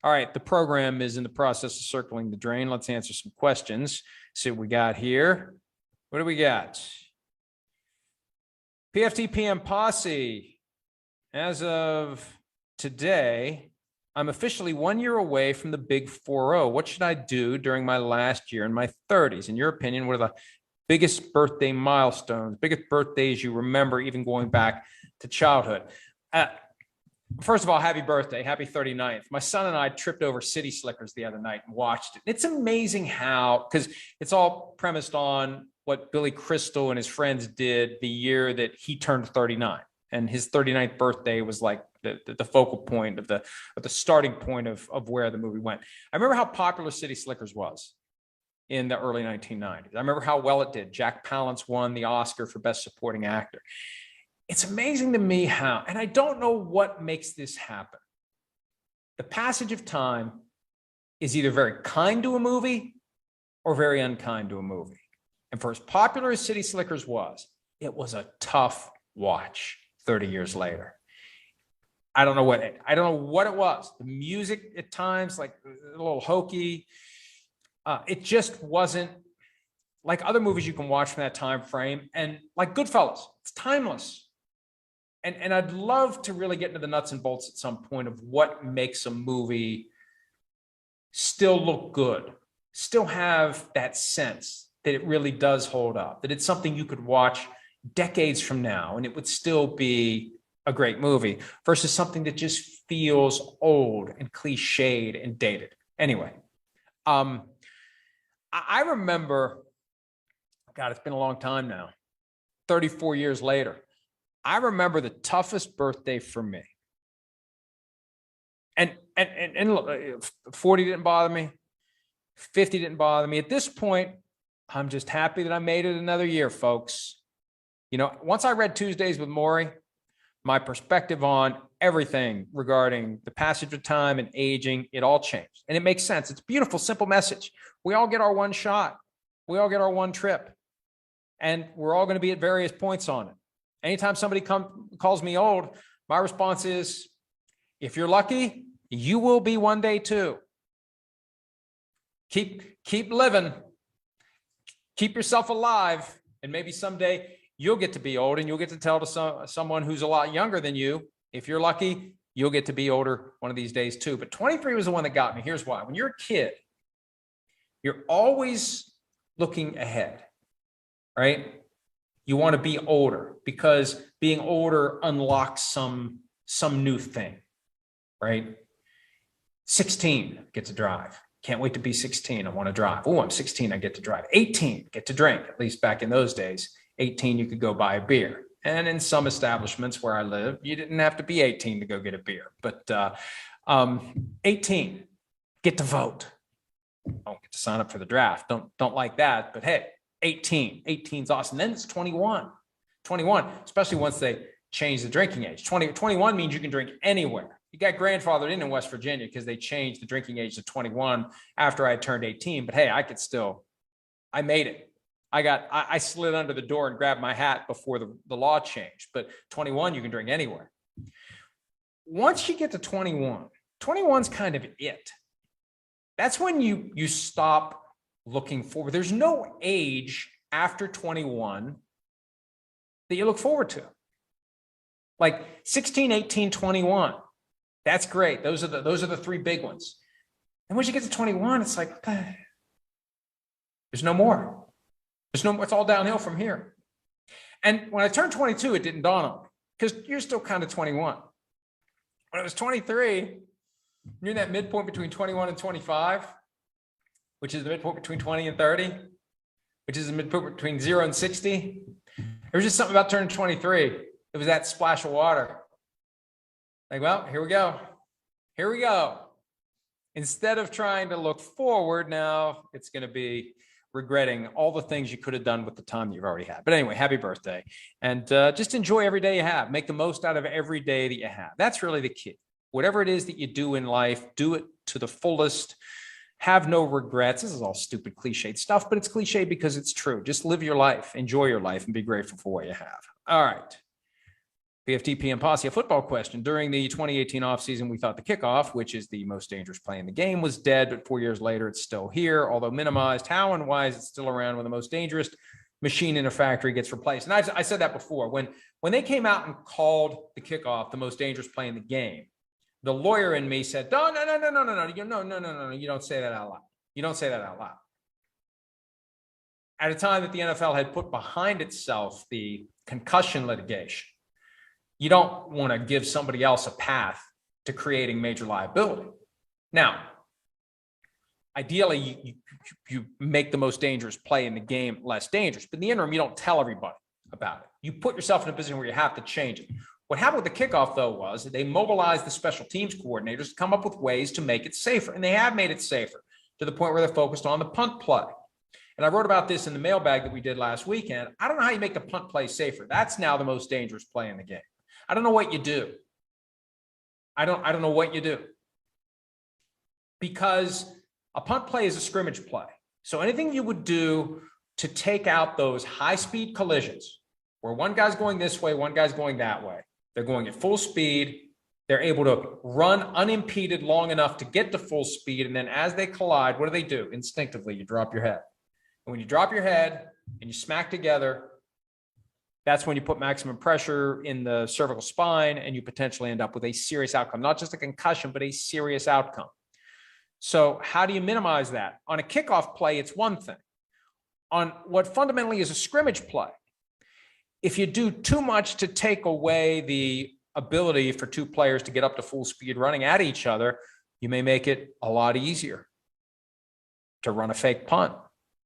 All right, the program is in the process of circling the drain. Let's answer some questions. See what we got here. What do we got? PFT PM Posse. As of today, I'm officially 1 year away from the big 4-0. What should I do during my last year in my 30s? In your opinion, what are the biggest birthday milestones, biggest birthdays you remember, even going back to childhood? First of all, happy birthday. Happy 39th. My son and I tripped over City Slickers the other night and watched it. It's amazing how, because it's all premised on what Billy Crystal and his friends did the year that he turned 39. And his 39th birthday was like the focal point of the starting point of where the movie went. I remember how popular City Slickers was in the early 1990s. I remember how well it did. Jack Palance won the Oscar for Best Supporting Actor. It's amazing to me how, and I don't know what makes this happen. The passage of time is either very kind to a movie or very unkind to a movie. And for as popular as City Slickers was, it was a tough watch 30 years later. I don't know what it was. The music at times, like a little hokey. It just wasn't like other movies you can watch from that time frame. And like Goodfellas, it's timeless. And I'd love to really get into the nuts and bolts at some point of what makes a movie still look good, still have that sense that it really does hold up, that it's something you could watch decades from now and it would still be a great movie versus something that just feels old and cliched and dated. Anyway, I remember, God, it's been a long time now, 34 years later. I remember the toughest birthday for me. And look, 40 didn't bother me. 50 didn't bother me. At this point, I'm just happy that I made it another year, folks. You know, once I read Tuesdays with Maury, my perspective on everything regarding the passage of time and aging, it all changed. And it makes sense. It's a beautiful, simple message. We all get our one shot. We all get our one trip. And we're all going to be at various points on it. Anytime somebody calls me old, my response is, if you're lucky, you will be one day too. Keep living. Keep yourself alive. And maybe someday you'll get to be old and you'll get to tell to someone who's a lot younger than you, if you're lucky, you'll get to be older one of these days too. But 23 was the one that got me. Here's why. When you're a kid, you're always looking ahead, right? You want to be older because being older unlocks some new thing, right? 16, get to drive. Can't wait to be 16. I want to drive. Oh, I'm 16. I get to drive. 18, get to drink. At least back in those days, 18, you could go buy a beer. And in some establishments where I live, you didn't have to be 18 to go get a beer. But 18, get to vote. Don't get to sign up for the draft. Don't like that. But hey, 18's awesome. Then it's 21, especially once they change the drinking age. 21 means you can drink anywhere. You got grandfathered in West Virginia because they changed the drinking age to 21 after I turned 18. But hey, I made it. I slid under the door and grabbed my hat before the law changed. But 21, you can drink anywhere. Once you get to 21's kind of it. That's when you stop looking forward. There's no age after 21 that you look forward to. Like 16, 18, 21. That's great. Those are the three big ones. And once you get to 21, it's like, there's no more. There's no more. It's all downhill from here. And when I turned 22, it didn't dawn on me because you're still kind of 21. When I was 23, you're in that midpoint between 21 and 25, which is the midpoint between 20 and 30, which is the midpoint between 0 and 60. There was just something about turning 23. It was that splash of water. Like, well, here we go. Here we go. Instead of trying to look forward, now it's going to be regretting all the things you could have done with the time you've already had. But anyway, happy birthday. And just enjoy every day you have. Make the most out of every day that you have. That's really the key. Whatever it is that you do in life, do it to the fullest. Have no regrets. This is all stupid, cliched stuff, but it's cliche because it's true. Just live your life, enjoy your life, and be grateful for what you have. All right. PFT PM Posse, a football question. During the 2018 offseason, we thought the kickoff, which is the most dangerous play in the game, was dead, but 4 years later, it's still here, although minimized. How and why is it still around when the most dangerous machine in a factory gets replaced? And I said that before. When they came out and called the kickoff the most dangerous play in the game, the lawyer in me said, no, you don't say that out loud. You don't say that out loud. At a time that the NFL had put behind itself the concussion litigation, you don't want to give somebody else a path to creating major liability. Now, ideally, you make the most dangerous play in the game less dangerous, but in the interim, you don't tell everybody about it. You put yourself in a position where you have to change it. What happened with the kickoff, though, was they mobilized the special teams coordinators to come up with ways to make it safer, and they have made it safer to the point where they're focused on the punt play. And I wrote about this in the mailbag that we did last weekend. I don't know how you make the punt play safer. That's now the most dangerous play in the game. I don't know what you do. I don't know what you do. Because a punt play is a scrimmage play. So anything you would do to take out those high-speed collisions where one guy's going this way, one guy's going that way, they're going at full speed, they're able to run unimpeded long enough to get to full speed, and then as they collide, what do? Instinctively, you drop your head. And when you drop your head and you smack together, that's when you put maximum pressure in the cervical spine and you potentially end up with a serious outcome, not just a concussion, but a serious outcome. So how do you minimize that? On a kickoff play, it's one thing. On what fundamentally is a scrimmage play, if you do too much to take away the ability for two players to get up to full speed running at each other, you may make it a lot easier to run a fake punt,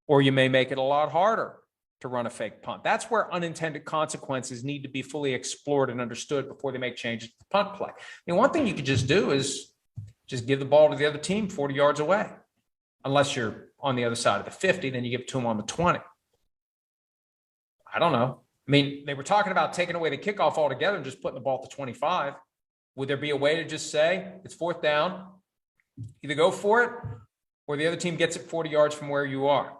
or you may make it a lot harder to run a fake punt. That's where unintended consequences need to be fully explored and understood before they make changes to the punt play. I mean, one thing you could just do is just give the ball to the other team 40 yards away. Unless you're on the other side of the 50, then you give it to them on the 20. I don't know. I mean, they were talking about taking away the kickoff altogether and just putting the ball at the 25. Would there be a way to just say, it's fourth down, either go for it or the other team gets it 40 yards from where you are?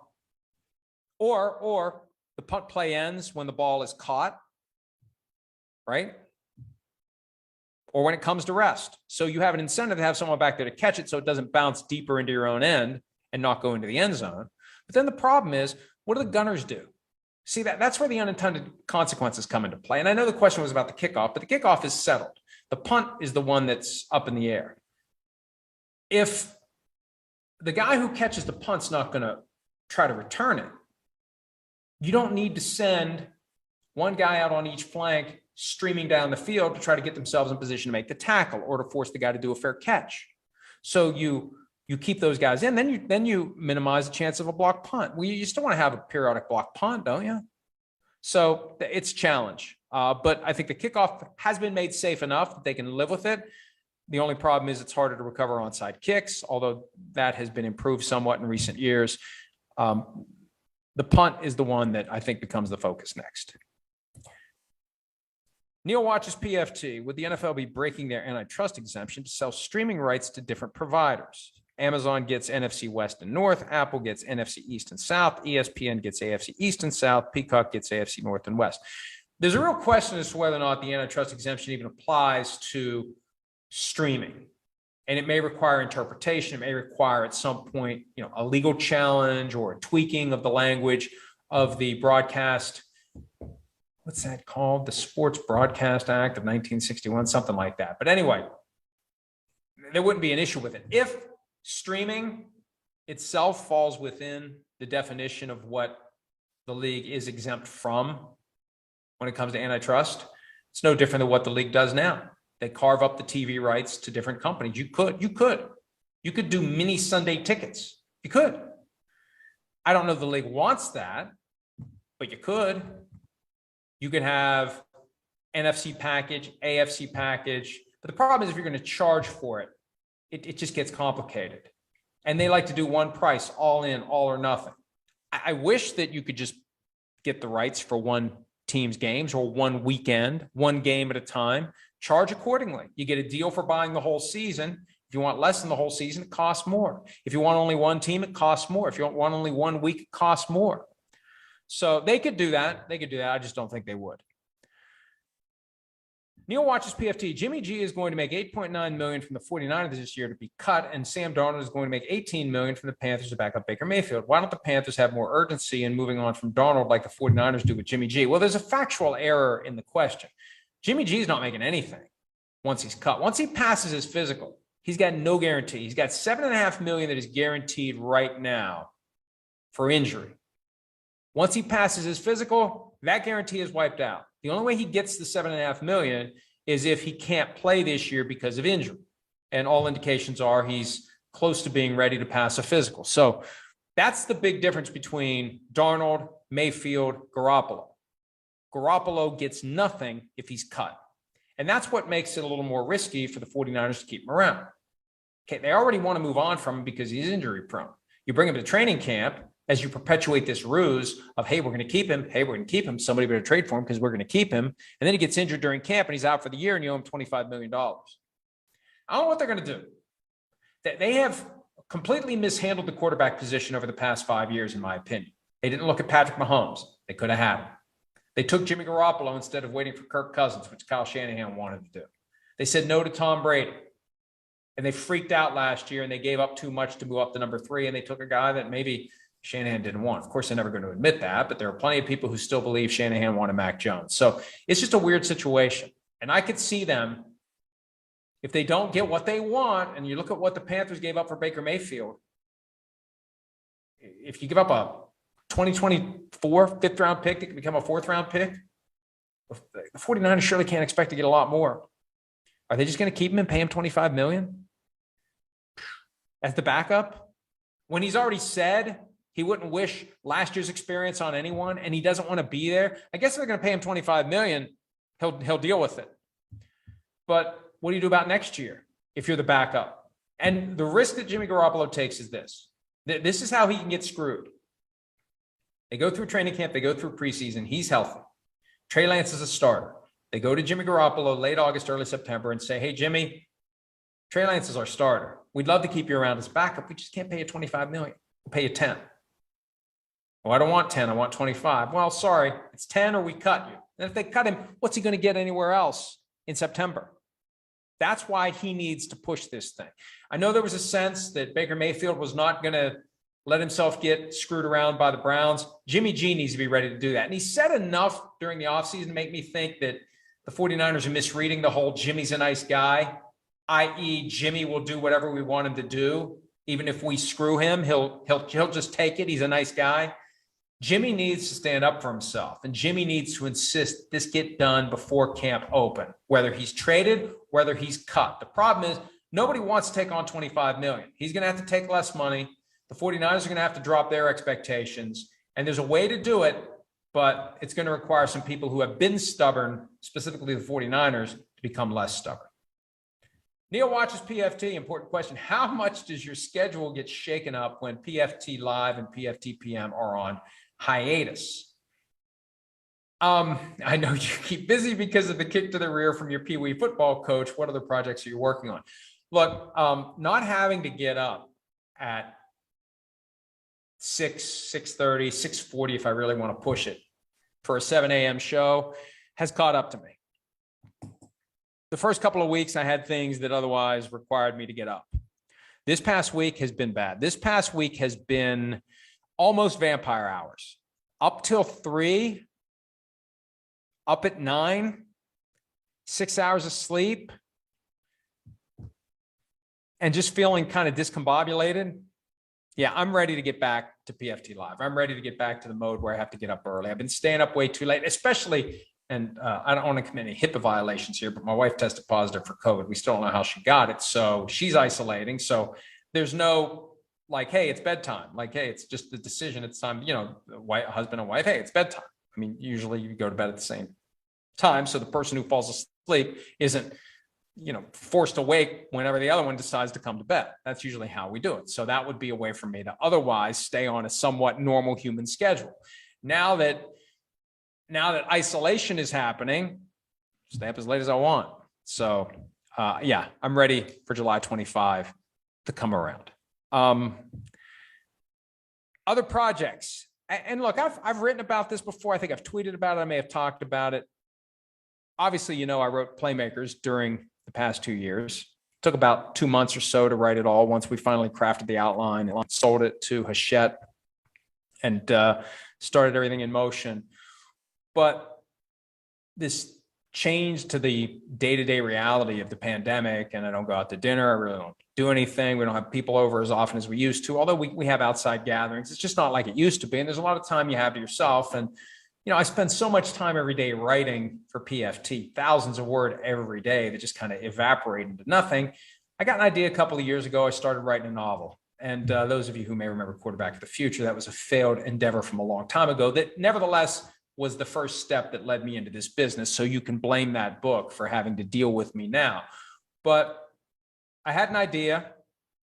Or the punt play ends when the ball is caught, right? Or when it comes to rest. So you have an incentive to have someone back there to catch it so it doesn't bounce deeper into your own end and not go into the end zone. But then the problem is, what do the gunners do? See, that's where the unintended consequences come into play. And I know the question was about the kickoff, but the kickoff is settled. The punt is the one that's up in the air. If the guy who catches the punt's not going to try to return it, you don't need to send one guy out on each flank streaming down the field to try to get themselves in position to make the tackle or to force the guy to do a fair catch. So you keep those guys in, then you minimize the chance of a block punt. Well, you still want to have a periodic block punt, don't you? So it's a challenge. But I think the kickoff has been made safe enough that they can live with it. The only problem is it's harder to recover onside kicks, although that has been improved somewhat in recent years. The punt is the one that I think becomes the focus next. Neil watches PFT. Would the NFL be breaking their antitrust exemption to sell streaming rights to different providers? Amazon gets NFC West and North. Apple gets NFC East and South. ESPN gets AFC East and South. Peacock gets AFC North and West. There's a real question as to whether or not the antitrust exemption even applies to streaming. And it may require interpretation. It may require at some point, a legal challenge or a tweaking of the language of the broadcast. What's that called? The Sports Broadcast Act of 1961, something like that. But anyway, there wouldn't be an issue with it. If streaming itself falls within the definition of what the league is exempt from when it comes to antitrust, it's no different than what the league does now. They carve up the TV rights to different companies. You could do mini Sunday tickets. You could. I don't know if the league wants that, but you could. You could have NFC package, AFC package. But the problem is if you're going to charge for it, it just gets complicated. And they like to do one price, all in, all or nothing. I wish that you could just get the rights for one team's games or one weekend, one game at a time. Charge accordingly. You get a deal for buying the whole season. If you want less than the whole season, it costs more. If you want only one team, it costs more. If you want only 1 week, it costs more. So they could do that. I just don't think they would. Neil watches PFT. Jimmy G is going to make $8.9 million from the 49ers this year to be cut, and Sam Darnold is going to make $18 million from the Panthers to back up Baker Mayfield. Why don't the Panthers have more urgency in moving on from Darnold like the 49ers do with Jimmy G? Well, there's a factual error in the question. Jimmy G is not making anything once he's cut. Once he passes his physical, he's got no guarantee. He's got $7.5 million that is guaranteed right now for injury. Once he passes his physical, that guarantee is wiped out. The only way he gets the $7.5 million is if he can't play this year because of injury. And all indications are he's close to being ready to pass a physical. So that's the big difference between Darnold, Mayfield, Garoppolo. Garoppolo gets nothing if he's cut. And that's what makes it a little more risky for the 49ers to keep him around. Okay, they already want to move on from him because he's injury prone. You bring him to training camp as you perpetuate this ruse of, hey, we're going to keep him. Hey, we're going to keep him. Somebody better trade for him because we're going to keep him. And then he gets injured during camp and he's out for the year and you owe him $25 million. I don't know what they're going to do. They have completely mishandled the quarterback position over the past 5 years, in my opinion. They didn't look at Patrick Mahomes. They could have had him. They took Jimmy Garoppolo instead of waiting for Kirk Cousins, which Kyle Shanahan wanted to do. They said no to Tom Brady. And they freaked out last year and they gave up too much to move up to number 3. And they took a guy that maybe Shanahan didn't want. Of course, they're never going to admit that, but there are plenty of people who still believe Shanahan wanted Mac Jones. So it's just a weird situation. And I could see them, if they don't get what they want, and you look at what the Panthers gave up for Baker Mayfield, if you give up a 2024 fifth-round pick that can become a fourth-round pick, the 49ers surely can't expect to get a lot more. Are they just going to keep him and pay him $25 million as the backup? When he's already said he wouldn't wish last year's experience on anyone, and he doesn't want to be there. I guess if they're going to pay him $25 million, he'll deal with it. But what do you do about next year if you're the backup? And the risk that Jimmy Garoppolo takes is this. This is how he can get screwed. They go through training camp. They go through preseason. He's healthy. Trey Lance is a starter. They go to Jimmy Garoppolo late August, early September and say, hey, Jimmy, Trey Lance is our starter. We'd love to keep you around as backup. We just can't pay you $25 million. We'll pay you 10. Well, I don't want 10. I want 25. Well, sorry, it's 10 or we cut you. And if they cut him, what's he going to get anywhere else in September? That's why he needs to push this thing. I know there was a sense that Baker Mayfield was not going to let himself get screwed around by the Browns. Jimmy G needs to be ready to do that. And he said enough during the offseason to make me think that the 49ers are misreading the whole Jimmy's a nice guy, i.e. Jimmy will do whatever we want him to do. Even if we screw him, he'll just take it. He's a nice guy. Jimmy needs to stand up for himself, and Jimmy needs to insist this get done before camp open, whether he's traded, whether he's cut. The problem is nobody wants to take on $25 million. He's going to have to take less money. The 49ers are going to have to drop their expectations, and there's a way to do it, but it's going to require some people who have been stubborn, specifically the 49ers, to become less stubborn. Neil watches PFT. Important question. How much does your schedule get shaken up when PFT Live and PFT PM are on hiatus? I know you keep busy because of the kick to the rear from your Pee Wee football coach. What other projects are you working on? Look, not having to get up at 6:30, 6:40, if I really want to push it, for a 7 a.m. show has caught up to me. The first couple of weeks, I had things that otherwise required me to get up. This past week has been bad. This past week has been almost vampire hours. Up till 3, up at 9, 6 hours of sleep, and just feeling kind of discombobulated. Yeah, I'm ready to get back to PFT Live. I'm ready to get back to the mode where I have to get up early. I've been staying up way too late, especially, and I don't want to commit any HIPAA violations here, but my wife tested positive for COVID. We still don't know how she got it. So she's isolating. So there's no like, hey, it's bedtime. Like, hey, it's just the decision. It's time, husband and wife, hey, it's bedtime. I mean, usually you go to bed at the same time. So the person who falls asleep isn't, forced awake whenever the other one decides to come to bed. That's usually how we do it. So that would be a way for me to otherwise stay on a somewhat normal human schedule. Now that isolation is happening, stay up as late as I want. So I'm ready for July 25 to come around. Other projects. And look, I've written about this before. I think I've tweeted about it. I may have talked about it. obviously, you know, I wrote Playmakers during the past 2 years. Took about 2 months or so to write it all. Once we finally crafted the outline and sold it to Hachette and started everything in motion. But this change to the day-to-day reality of the pandemic, and I don't go out to dinner, I really don't do anything. We don't have people over as often as we used to, although we have outside gatherings. It's just not like it used to be. And there's a lot of time you have to yourself. And, you know, I spend so much time every day writing for PFT, thousands of words every day that just kind of evaporate into nothing. I got an idea a couple of years ago. I started writing a novel. And those of you who may remember Quarterback of the Future, that was a failed endeavor from a long time ago that nevertheless was the first step that led me into this business. So you can blame that book for having to deal with me now. But I had an idea,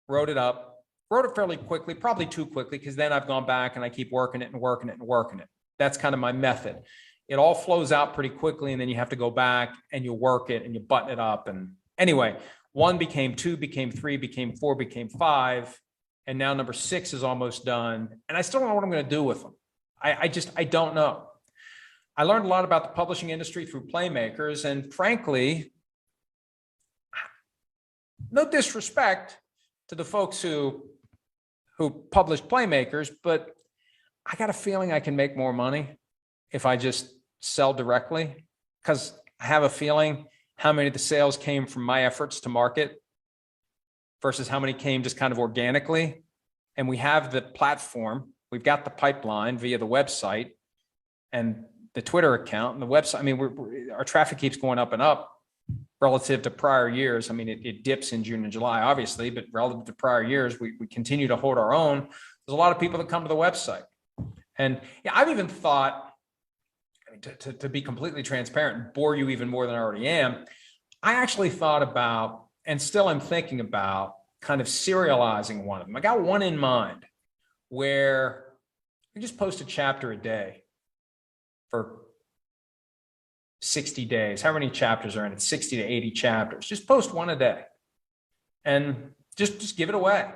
wrote it up, wrote it fairly quickly, probably too quickly, because then I've gone back and I keep working it and working it and working it. That's kind of my method. It all flows out pretty quickly, and then you have to go back and you work it and you button it up. And anyway, 1 became 2, became 3, became 4, became 5. And now number 6 is almost done. And I still don't know what I'm going to do with them. I don't know. I learned a lot about the publishing industry through Playmakers. And frankly, no disrespect to the folks who publish Playmakers, but I got a feeling I can make more money if I just sell directly, because I have a feeling how many of the sales came from my efforts to market versus how many came just kind of organically. And we have the platform, we've got the pipeline via the website and the Twitter account and the website. I mean, our traffic keeps going up and up relative to prior years. I mean, it dips in June and July, obviously, but relative to prior years, we continue to hold our own. There's a lot of people that come to the website. And yeah, I've even thought, to be completely transparent and bore you even more than I already am, I actually thought about, and still am thinking about, kind of serializing one of them. I got one in mind where we just post a chapter a day for 60 days. How many chapters are in it? 60 to 80 chapters. Just post one a day and just give it away.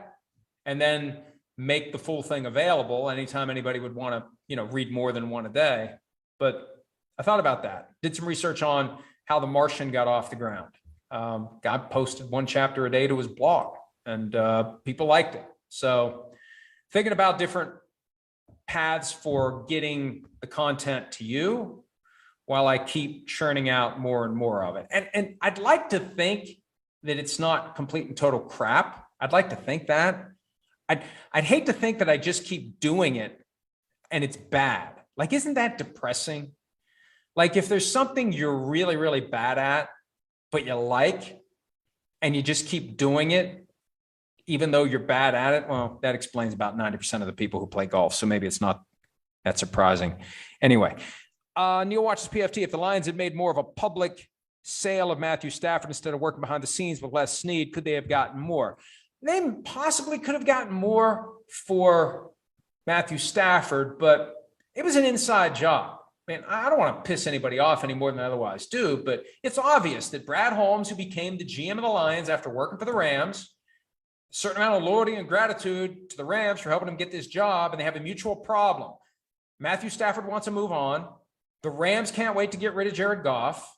And then make the full thing available anytime anybody would want to, read more than one a day. But I thought about that. Did some research on how The Martian got off the ground. Guy posted one chapter a day to his blog, and people liked it. So thinking about different paths for getting the content to you while I keep churning out more and more of it. And I'd like to think that it's not complete and total crap. I'd like to think that. I'd hate to think that I just keep doing it and it's bad. Like, isn't that depressing? Like, if there's something you're really, really bad at, but you like, and you just keep doing it, even though you're bad at it, well, that explains about 90% of the people who play golf. So maybe it's not that surprising. Anyway, Neil watches PFT. If the Lions had made more of a public sale of Matthew Stafford instead of working behind the scenes with Les Snead, could they have gotten more? They possibly could have gotten more for Matthew Stafford, but it was an inside job. Man, I don't want to piss anybody off any more than I otherwise do, but it's obvious that Brad Holmes, who became the GM of the Lions after working for the Rams, a certain amount of loyalty and gratitude to the Rams for helping him get this job, and they have a mutual problem. Matthew Stafford wants to move on. The Rams can't wait to get rid of Jared Goff.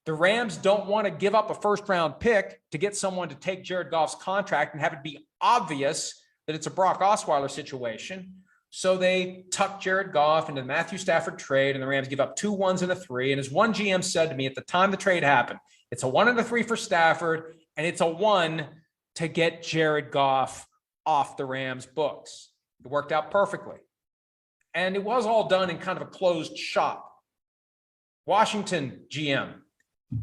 The Rams don't want to give up a first-round pick to get someone to take Jared Goff's contract and have it be obvious that it's a Brock Osweiler situation. So they tuck Jared Goff into the Matthew Stafford trade, and the Rams give up 2 1s and a 3. And as one GM said to me at the time the trade happened, it's a 1 and a 3 for Stafford, and it's a 1 to get Jared Goff off the Rams' books. It worked out perfectly. And it was all done in kind of a closed shop. Washington GM.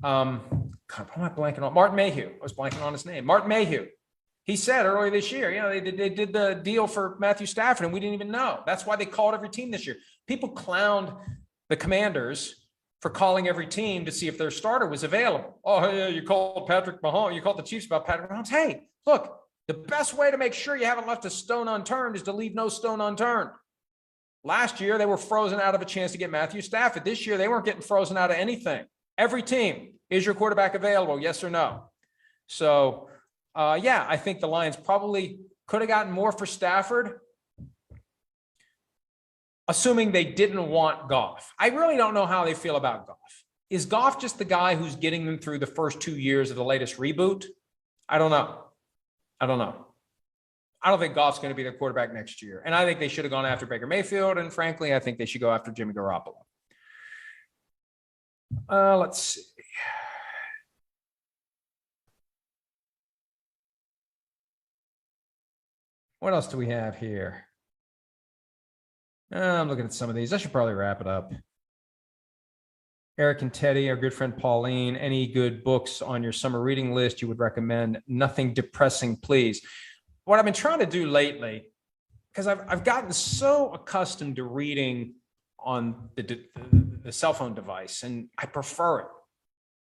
God, what am I blanking on? Martin Mayhew. I was blanking on his name. Martin Mayhew. He said earlier this year, they did the deal for Matthew Stafford, and we didn't even know. That's why they called every team this year. People clowned the Commanders for calling every team to see if their starter was available. Oh, yeah, you called Patrick Mahomes. You called the Chiefs about Patrick Mahomes. Hey, look, the best way to make sure you haven't left a stone unturned is to leave no stone unturned. Last year, they were frozen out of a chance to get Matthew Stafford. This year, they weren't getting frozen out of anything. Every team, is your quarterback available? Yes or no? So, yeah, I think the Lions probably could have gotten more for Stafford, assuming they didn't want Goff. I really don't know how they feel about Goff. Is Goff just the guy who's getting them through the first 2 years of the latest reboot? I don't know. I don't think Goff's going to be the quarterback next year. And I think they should have gone after Baker Mayfield. And frankly, I think they should go after Jimmy Garoppolo. Let's see. What else do we have here? I'm looking at some of these. I should probably wrap it up. Eric and Teddy, our good friend Pauline, any good books on your summer reading list you would recommend? Nothing depressing, please. What I've been trying to do lately, because I've gotten so accustomed to reading on the cell phone device, and I prefer it.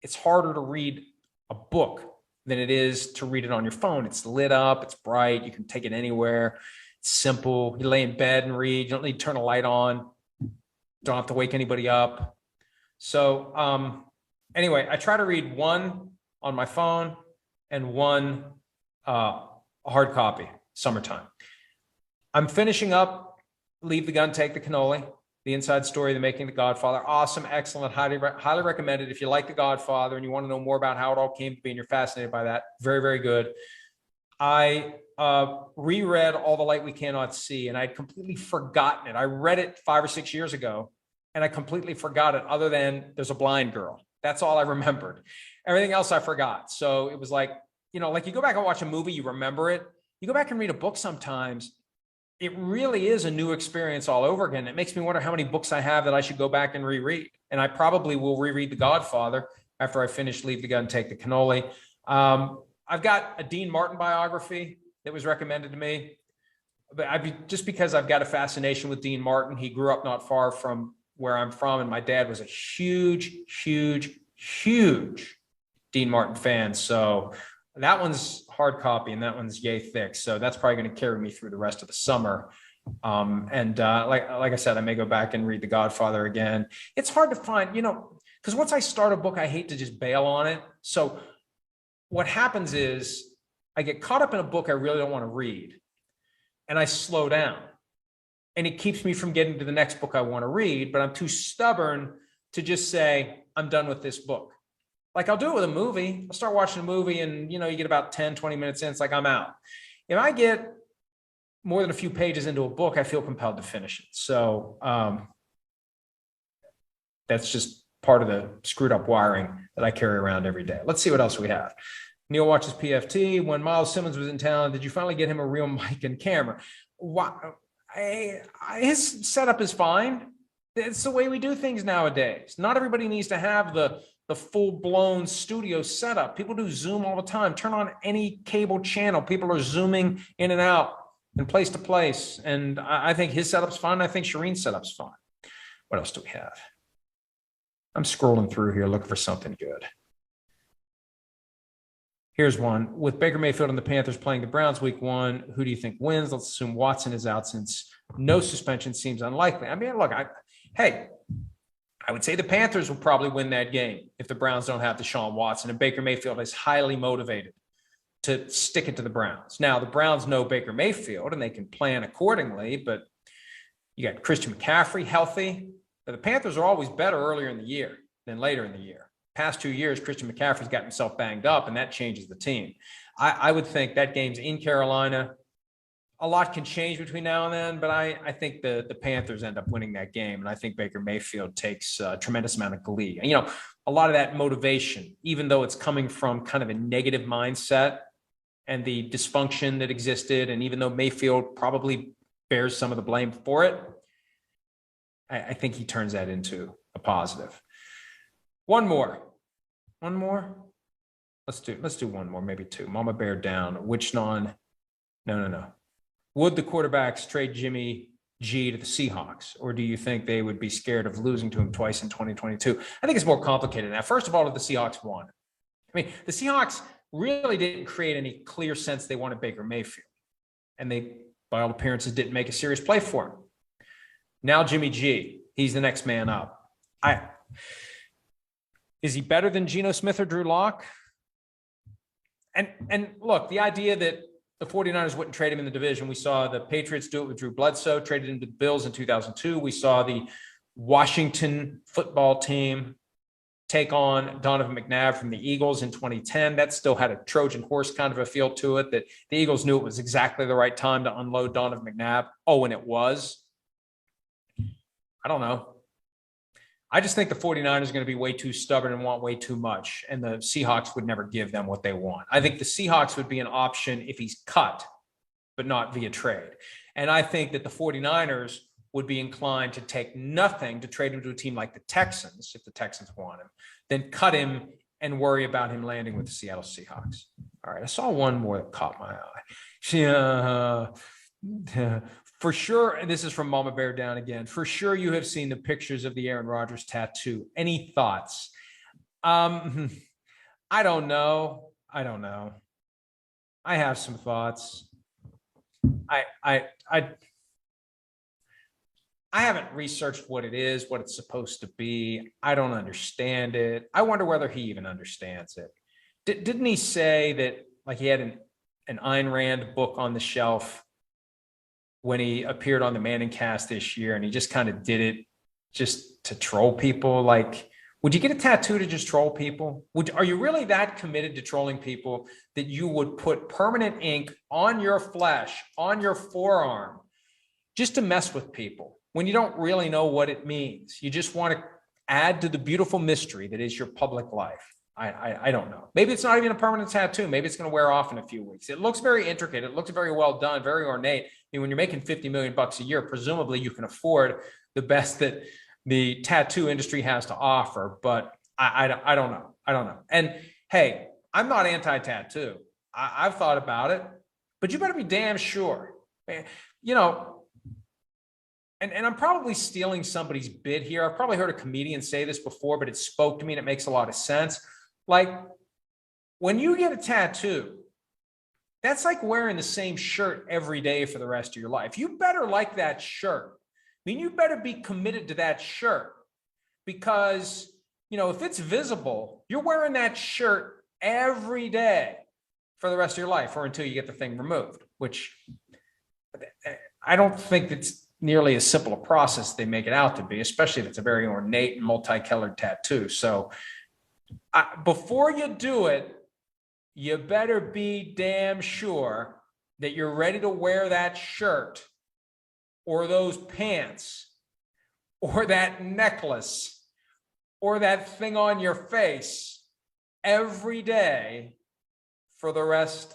It's harder to read a book than it is to read it on your phone. It's lit up, it's bright, you can take it anywhere. It's simple. You lay in bed and read. You don't need to turn a light on. Don't have to wake anybody up. So anyway, I try to read one on my phone and one hard copy, summertime. I'm finishing up Leave the Gun, Take the Cannoli, the inside story, The Making of the Godfather. Awesome, excellent, highly recommended. If you like The Godfather and you want to know more about how it all came to be and you're fascinated by that, very, very good. I reread All the Light We Cannot See, and I'd completely forgotten it. I read it 5 or 6 years ago, and I completely forgot it, other than there's a blind girl. That's all I remembered. Everything else I forgot. So it was like, like you go back and watch a movie, you remember it. You go back and read a book sometimes, it really is a new experience all over again. It makes me wonder how many books I have that I should go back and reread. And I probably will reread The Godfather after I finish Leave the Gun, Take the Cannoli. I've got a Dean Martin biography that was recommended to me. But just because I've got a fascination with Dean Martin. He grew up not far from where I'm from, and my dad was a huge, huge, huge Dean Martin fan. So that one's hard copy and that one's yay thick. So that's probably going to carry me through the rest of the summer. Like I said, I may go back and read The Godfather again. It's hard to find, because once I start a book, I hate to just bail on it. So what happens is I get caught up in a book I really don't want to read, and I slow down, and it keeps me from getting to the next book I want to read, but I'm too stubborn to just say, I'm done with this book. Like I'll do it with a movie. I'll start watching a movie and, you get about 10, 20 minutes in, it's like I'm out. If I get more than a few pages into a book, I feel compelled to finish it. So that's just part of the screwed up wiring that I carry around every day. Let's see what else we have. Neil watches PFT. When Miles Simmons was in town, did you finally get him a real mic and camera? His setup is fine. It's the way we do things nowadays. Not everybody needs to have the full-blown studio setup. People do Zoom all the time. Turn on any cable channel. People are Zooming in and out and place to place. And I think his setup's fine. I think Shireen's setup's fine. What else do we have? I'm scrolling through here looking for something good. Here's one. With Baker Mayfield and the Panthers playing the Browns week 1, who do you think wins? Let's assume Watson is out since no suspension seems unlikely. I mean, look, I would say the Panthers will probably win that game if the Browns don't have Deshaun Watson, and Baker Mayfield is highly motivated to stick it to the Browns. Now, the Browns know Baker Mayfield and they can plan accordingly, but you got Christian McCaffrey healthy. But the Panthers are always better earlier in the year than later in the year. Past 2 years, Christian McCaffrey's got himself banged up, and that changes the team. I would think that game's in Carolina. A lot can change between now and then, but I think the Panthers end up winning that game, and I think Baker Mayfield takes a tremendous amount of glee. And, a lot of that motivation, even though it's coming from kind of a negative mindset and the dysfunction that existed, and even though Mayfield probably bears some of the blame for it, I think he turns that into a positive. One more. Let's do one more, maybe two. Mama Bear down. No. Would the quarterbacks trade Jimmy G to the Seahawks, or do you think they would be scared of losing to him twice in 2022? I think it's more complicated than that. First of all, did the Seahawks want? I mean, the Seahawks really didn't create any clear sense they wanted Baker Mayfield, and they, by all appearances, didn't make a serious play for him. Now Jimmy G, he's the next man up. Is he better than Geno Smith or Drew Lock? And look, the idea that the 49ers wouldn't trade him in the division. We saw the Patriots do it with Drew Bledsoe, traded him to the Bills in 2002. We saw the Washington football team take on Donovan McNabb from the Eagles in 2010. That still had a Trojan horse kind of a feel to it, that the Eagles knew it was exactly the right time to unload Donovan McNabb. Oh, and it was. I don't know. I just think the 49ers are going to be way too stubborn and want way too much, and the Seahawks would never give them what they want. I think the Seahawks would be an option if he's cut, but not via trade. And I think that the 49ers would be inclined to take nothing to trade him to a team like the Texans, if the Texans want him, then cut him and worry about him landing with the Seattle Seahawks. All right, I saw one more that caught my eye. For sure, and this is from Mama Bear Down again, for sure you have seen the pictures of the Aaron Rodgers tattoo. Any thoughts? I don't know. I have some thoughts. I haven't researched what it is, what it's supposed to be. I don't understand it. I wonder whether he even understands it. Didn't he say that, like, he had an Ayn Rand book on the shelf when he appeared on the Manning Cast this year, and he just kind of did it just to troll people? Like, would you get a tattoo to just troll people? Are you really that committed to trolling people that you would put permanent ink on your flesh, on your forearm, just to mess with people when you don't really know what it means? You just want to add to the beautiful mystery that is your public life. I don't know. Maybe it's not even a permanent tattoo. Maybe it's going to wear off in a few weeks. It looks very intricate. It looks very well done, very ornate. I mean, when you're making $50 million a year, presumably you can afford the best that the tattoo industry has to offer. But I don't know. I don't know. And hey, I'm not anti-tattoo. I've thought about it, but you better be damn sure. You know, and I'm probably stealing somebody's bit here. I've probably heard a comedian say this before, but it spoke to me and it makes a lot of sense. Like, when you get a tattoo, that's like wearing the same shirt every day for the rest of your life. You better like that shirt. I mean, you better be committed to that shirt, because, you know, if it's visible, you're wearing that shirt every day for the rest of your life, or until you get the thing removed, which I don't think it's nearly as simple a process they make it out to be, especially if it's a very ornate and multicolored tattoo. So before you do it, you better be damn sure that you're ready to wear that shirt or those pants or that necklace or that thing on your face every day for the rest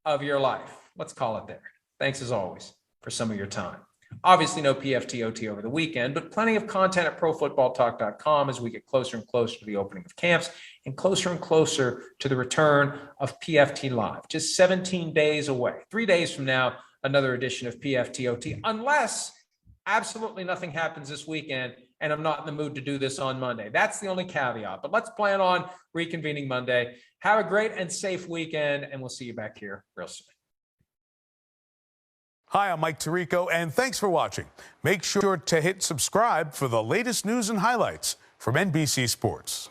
of your life. Let's call it there. Thanks as always for some of your time. Obviously, no PFT OT over the weekend, but plenty of content at profootballtalk.com as we get closer and closer to the opening of camps and closer to the return of PFT Live. Just 17 days away. 3 days from now, another edition of PFT OT, unless absolutely nothing happens this weekend and I'm not in the mood to do this on Monday. That's the only caveat. But let's plan on reconvening Monday. Have a great and safe weekend, and we'll see you back here real soon. Hi, I'm Mike Tirico, and thanks for watching. Make sure to hit subscribe for the latest news and highlights from NBC Sports.